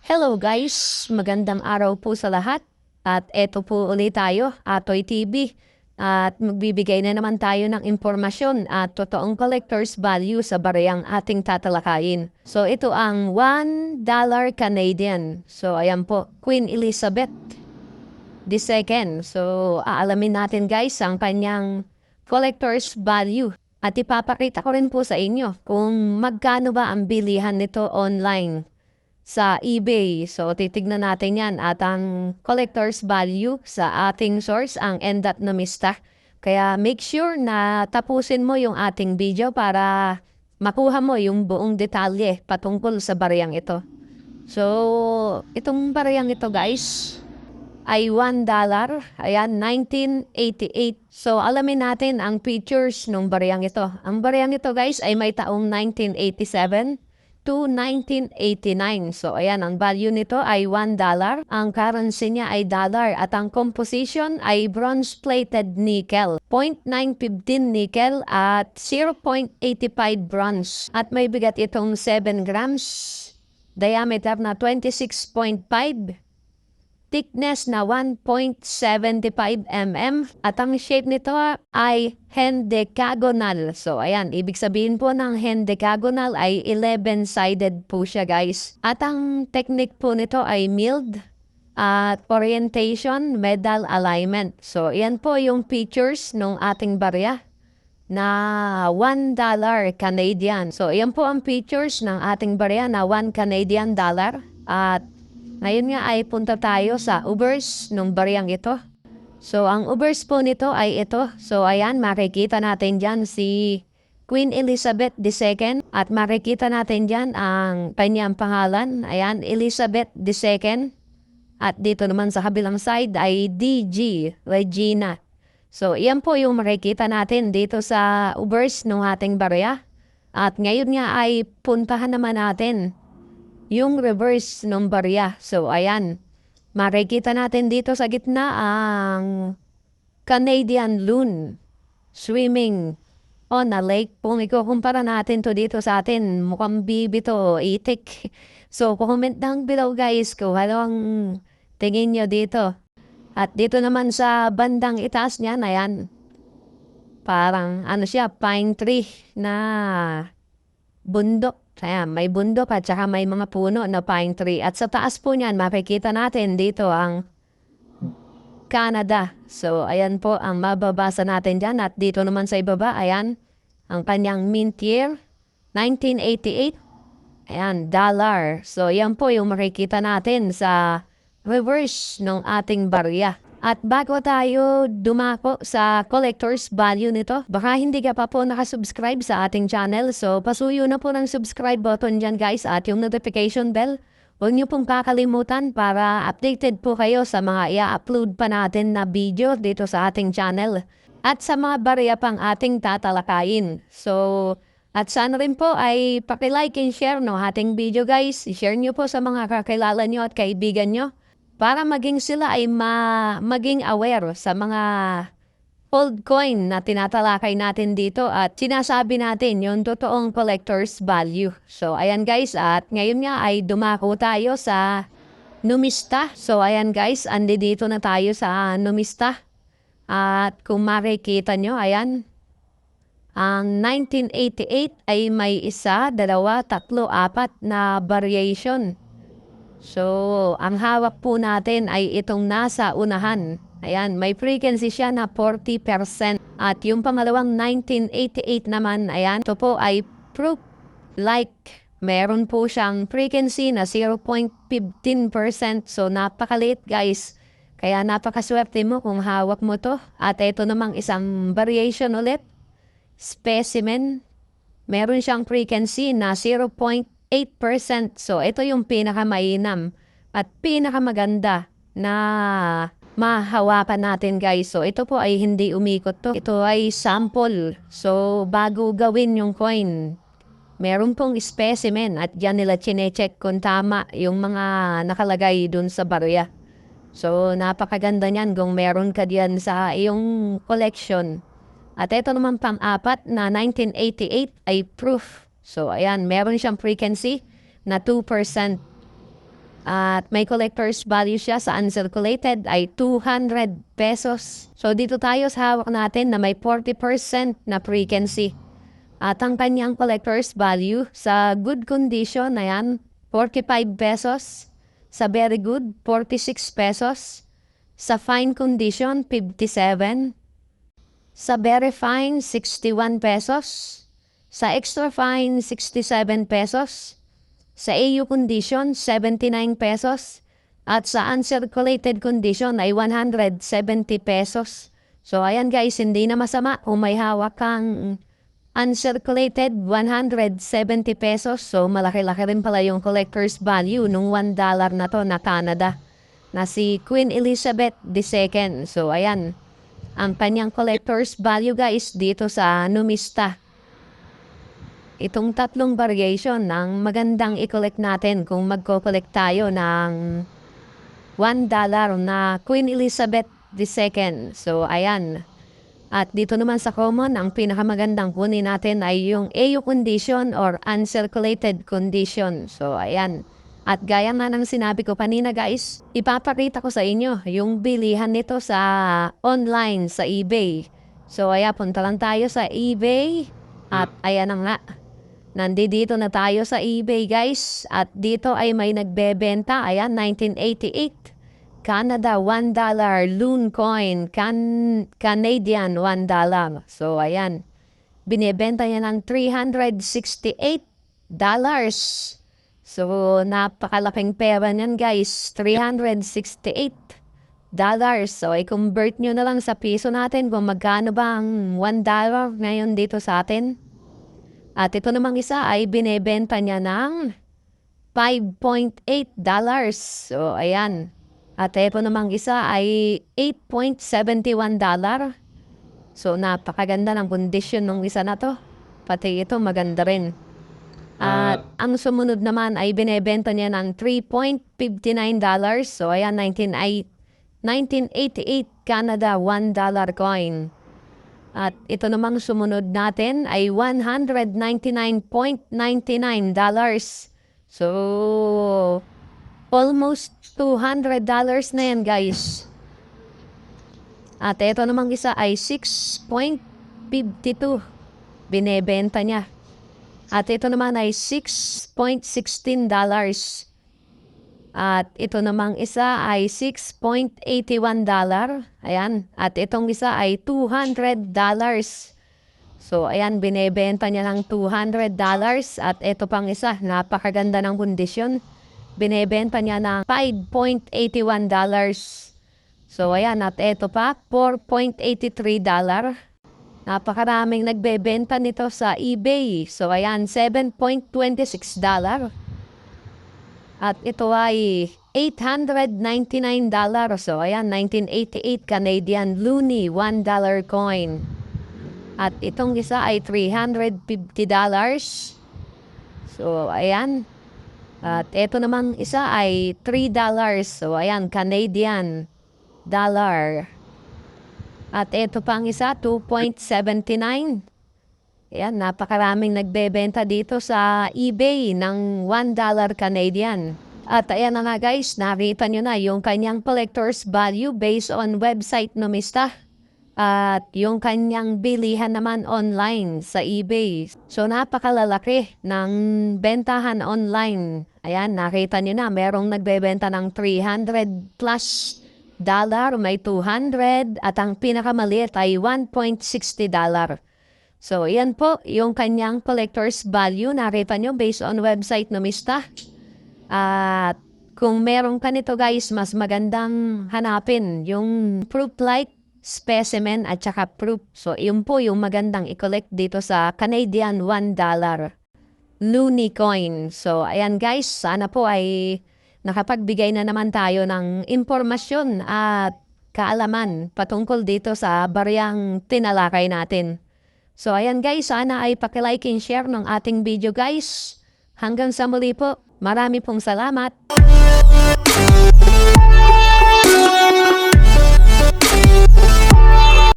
Hello guys, magandang araw po sa lahat. At eto po ulit tayo, Atoy TV. At magbibigay na naman tayo ng impormasyon at totoong collector's value sa barayang ating tatalakayin. So ito ang $1 Canadian. So ayan po, Queen Elizabeth II. So aalamin natin guys ang kanyang collector's value. At ipapakita ko rin po sa inyo kung magkano ba ang bilihan nito online sa eBay. So, titignan natin yan at ang collector's value sa ating source, ang Endat Numista. Kaya make sure na tapusin mo yung ating video para makuha mo yung buong detalye patungkol sa barayang ito. So, itong barayang ito guys ay $1. Ayan, 1988. So, alamin natin ang features ng barayang ito. Ang barayang ito guys ay may taong 1987 to 1989. So, ayan, ang value nito ay $1. Ang currency niya ay dollar at ang composition ay bronze-plated nickel, 0.915 nickel at 0.85 bronze. At may bigat itong 7 grams, diameter na 26.5, thickness na 1.75 mm at ang shape nito ay hendecagonal. So ayan, ibig sabihin po ng hendecagonal ay 11-sided po siya guys. At ang technique po nito ay milled at orientation, medal alignment. So ayan po yung features ng ating barya na $1 Canadian. So ayan po ang features ng ating barya na $1 Canadian. At ngayon nga ay punta tayo sa ubers ng bariyang ito. So, ang ubers po nito ay ito. So, ayan, makikita natin dyan si Queen Elizabeth II. At makikita natin dyan ang kanyang pangalan. Ayan, Elizabeth II. At dito naman sa kabilang side ay DG, Regina. So, iyan po yung makikita natin dito sa ubers ng ating barya. At ngayon nga ay puntahan naman natin yung reverse ng barya. So, ayan. Makikita natin dito sa gitna ang Canadian loon swimming on a lake. Kung ikukumpara natin to dito sa atin, mukhang bibi to, itik. So, comment down below guys kung ano ang tingin nyo dito. At dito naman sa bandang itaas niyan, ayan. Parang ano siya, pine tree na bundok. Ayan, may bundok at saka may mga puno na pine tree. At sa taas po niyan, makikita natin dito ang Canada. So, ayan po ang mababasa natin dyan. At dito naman sa ibaba, ayan, ang kanyang mint year, 1988. Ayan, dollar. So, ayan po yung makikita natin sa reverse ng ating barya. At bago tayo dumako sa collector's value nito, baka hindi ka pa po nakasubscribe sa ating channel. So, pasuyo na po ng subscribe button dyan guys at yung notification bell. Huwag niyo pong kakalimutan para updated po kayo sa mga i-upload pa natin na video dito sa ating channel. At sa mga barya pang ating tatalakayin. So, at sana rin po ay paki-like and share no ating video guys. I-share niyo po sa mga kakilala niyo at kaibigan niyo, para maging sila ay maging aware sa mga old coin na tinatalakay natin dito at sinasabi natin yung totoong collector's value. So, ayan guys, at ngayon nga ay dumako tayo sa Numista. So, ayan guys, andi dito na tayo sa Numista. At kung makikita nyo, ayan, ang 1988 ay may 1, 2, 3, 4 na variation. So, ang hawak po natin ay itong nasa unahan. Ayan, may frequency siya na 40%. At yung pangalawang 1988 naman, ayan, ito po ay proof like. Meron po siyang frequency na 0.15%. So, napakaliit guys. Kaya napakaswerte mo kung hawak mo to. At ito namang isang variation ulit. Specimen. Meron siyang frequency na 0.8%. So, ito yung pinakamainam at pinakamaganda na mahawakan natin guys. So, ito po ay hindi umikot to. Ito ay sample. So, bago gawin yung coin, meron pong specimen at dyan nila chinecheck kung tama yung mga nakalagay dun sa barya. So, napakaganda niyan kung meron ka diyan sa iyong collection. At ito naman pang-apat na 1988 ay proof. So, ayan, meron siyang frequency na 2%. At may collector's value siya sa uncirculated ay 200 pesos. So dito tayo sa hawak natin na may 40% na frequency. At ang kanyang collector's value sa good condition, ayan, 45 pesos. Sa very good, 46 pesos. Sa fine condition, 57. Sa very fine, 61 pesos. Sa extra fine, 67 pesos. Sa AU condition, 79 pesos. At sa uncirculated condition ay 170 pesos. So ayan guys, hindi na masama kung may hawak kang uncirculated 170 pesos. So malaki-laki rin pala yung collector's value nung $1 na to na Canada. Na si Queen Elizabeth II. So ayan, ang kanyang collector's value guys dito sa Numista. Itong tatlong variation ng magandang i-collect natin kung magko-collect tayo ng $1 na Queen Elizabeth II. So, ayan. At dito naman sa common, ang pinakamagandang kunin natin ay yung AU condition or uncirculated condition. So, ayan. At gaya nga ng sinabi ko kanina guys, ipapakita ko sa inyo yung bilihan nito sa online, sa eBay. So, ayan, punta lang tayo sa eBay. At ayan na nga. Nandito na tayo sa eBay guys at dito ay may nagbebenta, ayan, 1988 Canada $1 loon coin, Canadian $1. So ayan, binibenta niya ng $368. So napakalaking pera niyan guys, $368. So i-convert nyo na lang sa piso natin kung magkano ba ang $1 ngayon dito sa atin. At ito namang isa ay binebenta niya ng $5.8. So, ayan. At ito namang isa ay $8.71. So, napakaganda ng kondisyon ng isa na to. Pati ito maganda rin. At ang sumunod naman ay binebenta niya ng $3.59. So, ayan, 1988 Canada $1 coin. At ito namang sumunod natin ay $199.99. So, almost $200 na yan guys. At ito namang isa ay $6.52. Binebenta niya. At ito naman ay $6.16. At ito namang isa ay $6.81. Ayan. At itong isa ay $200. So, ayan, binebenta niya ng $200. At ito pang isa, napakaganda ng kondisyon. Binebenta niya ng $5.81. So, ayan, at ito pa, $4.83. Napakaraming nagbebenta nito sa eBay. So, ayan, $7.26. At ito ay $899. So, ayan, 1988 Canadian Loonie $1 coin. At itong isa ay $350. So, ayan. At ito namang isa ay $3. So, ayan, Canadian dollar. At ito pang isa, $2.79. Ayan, napakaraming nagbebenta dito sa eBay ng $1 Canadian. At ayan na nga guys, nakita nyo na yung kanyang collector's value based on website Numista. At yung kanyang bilihan naman online sa eBay. So napakalalaki ng bentahan online. Ayan, nakita nyo na, merong nagbebenta ng $300 plus, may $200, at ang pinakamaliit ay $1.60. So, yan po yung kanyang collector's value. Nakita nyo based on website Numista. At kung meron ka nito guys, mas magandang hanapin yung proof-like specimen at saka proof. So, yun po yung magandang i-collect dito sa Canadian $1 Loonie coin. So, ayan guys, sana po ay nakapagbigay na naman tayo ng impormasyon at kaalaman patungkol dito sa bariyang tinalakay natin. So, ayan guys, sana ay paki-like and share ng ating video guys. Hanggang sa muli po, marami pong salamat.